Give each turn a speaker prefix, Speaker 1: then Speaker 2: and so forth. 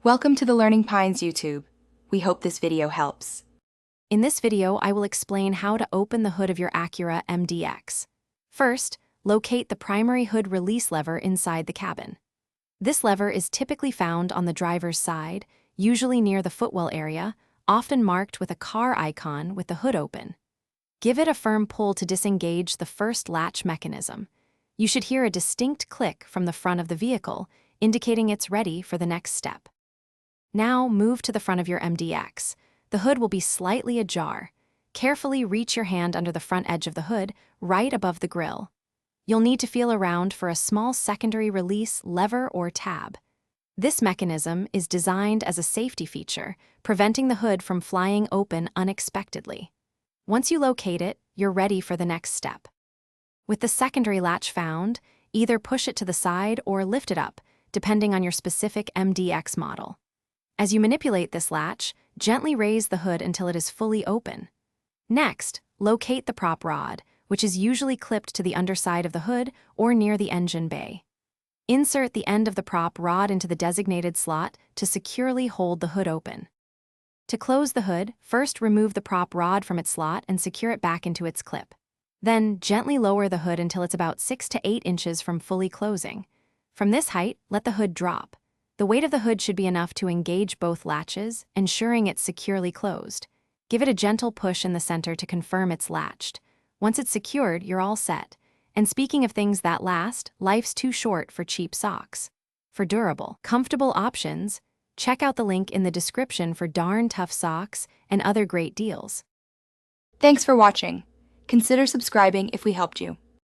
Speaker 1: Welcome to the Learning Pines YouTube. We hope this video helps.
Speaker 2: In this video, I will explain how to open the hood of your Acura MDX. First, locate the primary hood release lever inside the cabin. This lever is typically found on the driver's side, usually near the footwell area, often marked with a car icon with the hood open. Give it a firm pull to disengage the first latch mechanism. You should hear a distinct click from the front of the vehicle, indicating it's ready for the next step. Now move to the front of your MDX. The hood will be slightly ajar. Carefully reach your hand under the front edge of the hood, right above the grille. You'll need to feel around for a small secondary release lever or tab. This mechanism is designed as a safety feature, preventing the hood from flying open unexpectedly. Once you locate it, you're ready for the next step. With the secondary latch found, either push it to the side or lift it up, depending on your specific MDX model. As you manipulate this latch, gently raise the hood until it is fully open. Next, locate the prop rod, which is usually clipped to the underside of the hood or near the engine bay. Insert the end of the prop rod into the designated slot to securely hold the hood open. To close the hood, first remove the prop rod from its slot and secure it back into its clip. Then, gently lower the hood until it's about 6 to 8 inches from fully closing. From this height, let the hood drop. The weight of the hood should be enough to engage both latches, ensuring it's securely closed. Give it a gentle push in the center to confirm it's latched. Once it's secured, you're all set. And speaking of things that last, life's too short for cheap socks. For durable, comfortable options, check out the link in the description for darn tough socks and other great deals.
Speaker 1: Thanks for watching. Consider subscribing if we helped you.